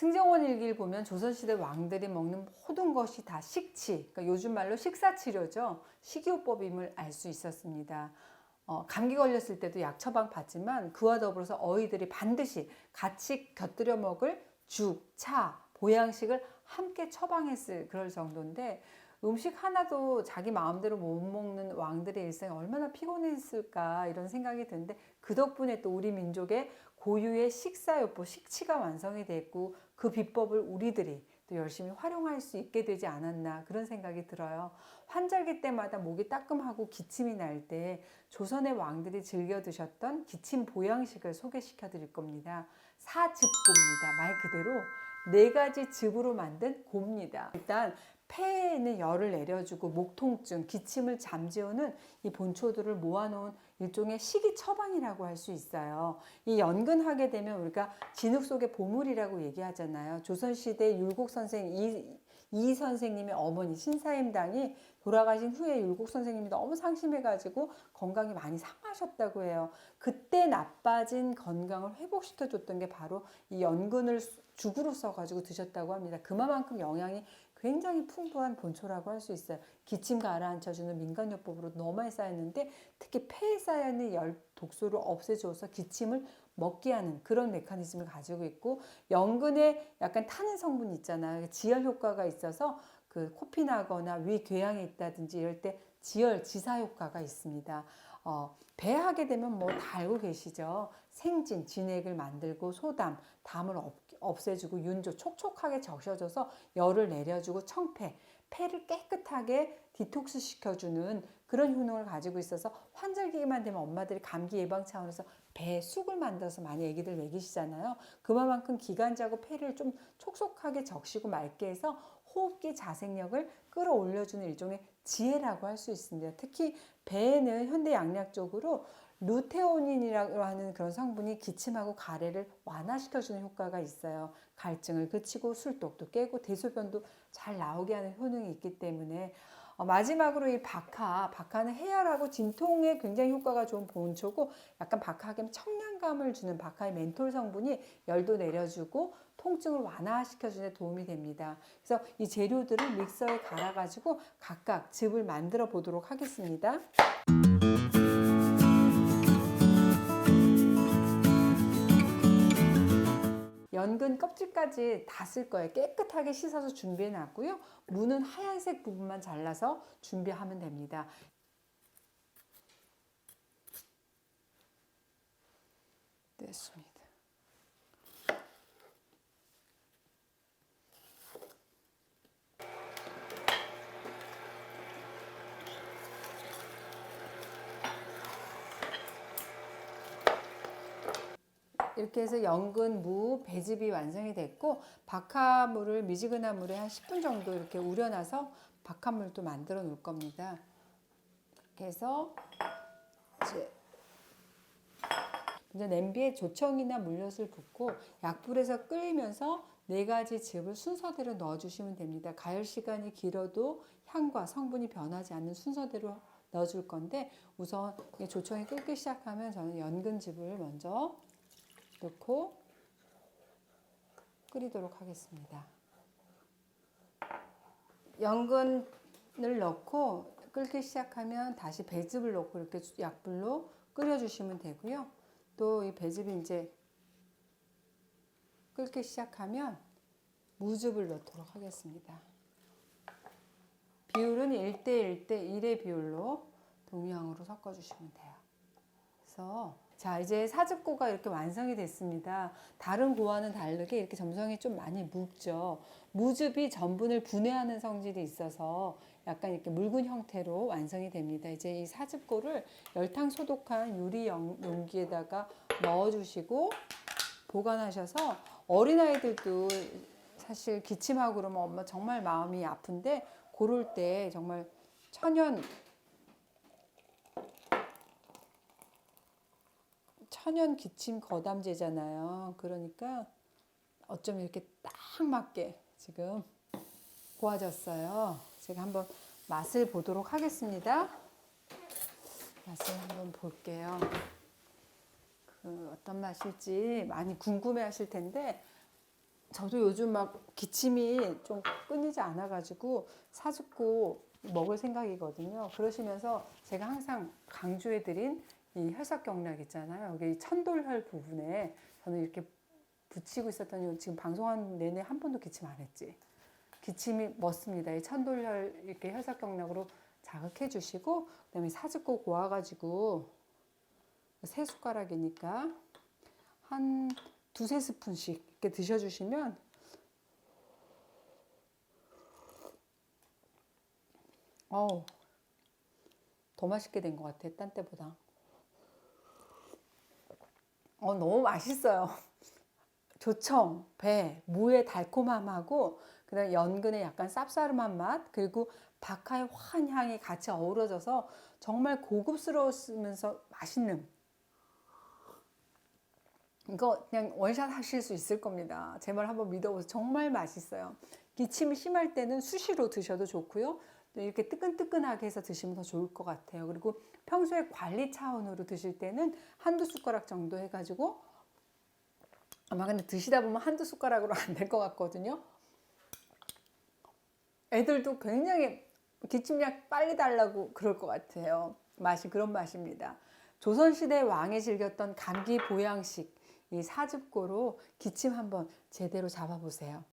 승정원 일기를 보면 조선시대 왕들이 먹는 모든 것이 다 식치, 그러니까 요즘 말로 식사치료죠. 식이요법임을 알 수 있었습니다. 감기 걸렸을 때도 약 처방 받지만 그와 더불어서 어이들이 반드시 같이 곁들여 먹을 죽, 차, 보양식을 함께 처방했을 그럴 정도인데 음식 하나도 자기 마음대로 못 먹는 왕들의 일생이 얼마나 피곤했을까 이런 생각이 드는데 그 덕분에 또 우리 민족의 고유의 식사요법, 식치가 완성이 됐고 그 비법을 우리들이 또 열심히 활용할 수 있게 되지 않았나 그런 생각이 들어요. 환절기 때마다 목이 따끔하고 기침이 날 때 조선의 왕들이 즐겨 드셨던 기침 보양식을 소개시켜 드릴 겁니다. 사즙고입니다. 말 그대로 4가지 즙으로 만든 고입니다. 일단 폐에 있는 열을 내려주고 목 통증, 기침을 잠재우는 이 본초들을 모아놓은 일종의 식이 처방이라고 할 수 있어요. 이 연근하게 되면 우리가 진흙 속의 보물이라고 얘기하잖아요. 조선시대 율곡 선생 이 선생님의 어머니 신사임당이 돌아가신 후에 율곡 선생님이 너무 상심해가지고 건강이 많이 상하셨다고 해요. 그때 나빠진 건강을 회복시켜줬던 게 바로 이 연근을 죽으로 써가지고 드셨다고 합니다. 그만큼 영양이 굉장히 풍부한 본초라고 할 수 있어요. 기침 가라앉혀주는 민간요법으로 너무 많이 쌓였는데 특히 폐에 쌓여있는 열 독소를 없애줘서 기침을 먹게 하는 그런 메커니즘을 가지고 있고 연근에 약간 타는 성분이 있잖아요. 지혈 효과가 있어서 그 코피 나거나 위 궤양이 있다든지 이럴 때 지혈, 지사 효과가 있습니다. 배하게 되면 뭐 다 알고 계시죠. 생진, 진액을 만들고 소담, 담을 없애주고 윤조, 촉촉하게 적셔줘서 열을 내려주고 청폐, 폐를 깨끗하게 디톡스 시켜주는 그런 효능을 가지고 있어서 환절기만 되면 엄마들이 감기 예방 차원에서 배에 쑥을 만들어서 많이 애기들 먹이시잖아요. 그만큼 기관지하고 폐를 좀 촉촉하게 적시고 맑게 해서 호흡기 자생력을 끌어올려주는 일종의 지혜라고 할 수 있습니다. 특히 배에는 현대 양약적으로 루테오닌이라고 하는 그런 성분이 기침하고 가래를 완화시켜주는 효과가 있어요. 갈증을 그치고 술독도 깨고 대소변도 잘 나오게 하는 효능이 있기 때문에 마지막으로 이 박하는 해열하고 진통에 굉장히 효과가 좋은 본초고 약간 박하하면 청량감을 주는 박하의 멘톨 성분이 열도 내려주고 통증을 완화시켜주는 데 도움이 됩니다. 그래서 이 재료들을 믹서에 갈아가지고 각각 즙을 만들어 보도록 하겠습니다. 연근 껍질까지 다 쓸 거예요. 깨끗하게 씻어서 준비해 놨고요. 무는 하얀색 부분만 잘라서 준비하면 됩니다. 됐습니다. 이렇게 해서 연근, 무, 배즙이 완성이 됐고 박하물을 미지근한 물에 한 10분 정도 이렇게 우려놔서 박하물도 만들어 놓을 겁니다. 이렇게 해서 이제 냄비에 조청이나 물엿을 붓고 약불에서 끓이면서 4가지 즙을 순서대로 넣어주시면 됩니다. 가열 시간이 길어도 향과 성분이 변하지 않는 순서대로 넣어줄 건데 우선 조청이 끓기 시작하면 저는 연근즙을 먼저 넣고 끓이도록 하겠습니다. 연근을 넣고 끓기 시작하면 다시 배즙을 넣고 이렇게 약불로 끓여주시면 되고요. 또 이 배즙이 이제 끓기 시작하면 무즙을 넣도록 하겠습니다. 비율은 1대1대1의 비율로 동량으로 섞어주시면 돼요. 그래서 자 이제 사즙고가 이렇게 완성이 됐습니다. 다른 고와는 다르게 이렇게 점성이 좀 많이 묽죠. 무즙이 전분을 분해하는 성질이 있어서 약간 이렇게 묽은 형태로 완성이 됩니다. 이제 이 사즙고를 열탕 소독한 유리 용기에다가 넣어주시고 보관하셔서 어린아이들도 사실 기침하고 그러면 엄마 정말 마음이 아픈데 그럴 때 정말 천연 기침 거담제잖아요. 그러니까 어쩜 이렇게 딱 맞게 지금 고와졌어요. 제가 한번 맛을 보도록 하겠습니다. 맛을 한번 볼게요. 어떤 맛일지 많이 궁금해 하실 텐데 저도 요즘 막 기침이 좀 끊이지 않아가지고 사줍고 먹을 생각이거든요. 그러시면서 제가 항상 강조해드린 이 혈삭경락 있잖아요. 여기 천돌혈 부분에 저는 이렇게 붙이고 있었더니 지금 방송한 내내 한 번도 기침 안 했지. 기침이 멋습니다. 이 천돌혈 이렇게 혈삭경락으로 자극해 주시고, 그다음에 사즙고 고와가지고 세 숟가락이니까 한 두세 스푼씩 이렇게 드셔주시면 어우, 더 맛있게 된 것 같아. 딴 때보다. 너무 맛있어요. 조청, 배, 무의 달콤함하고 그다음 연근의 약간 쌉싸름한 맛, 그리고 박하의 화한 향이 같이 어우러져서 정말 고급스러우면서 맛있는, 이거 그냥 원샷 하실 수 있을 겁니다. 제 말 한번 믿어보세요. 정말 맛있어요. 기침이 심할 때는 수시로 드셔도 좋고요. 또 이렇게 뜨끈뜨끈하게 해서 드시면 더 좋을 것 같아요. 그리고 평소에 관리 차원으로 드실 때는 한두 숟가락 정도 해가지고, 아마 근데 드시다 보면 한두 숟가락으로 안 될 것 같거든요. 애들도 굉장히 기침약 빨리 달라고 그럴 것 같아요. 맛이 그런 맛입니다. 조선시대 왕이 즐겼던 감기 보양식, 이 사즙고로 기침 한번 제대로 잡아보세요.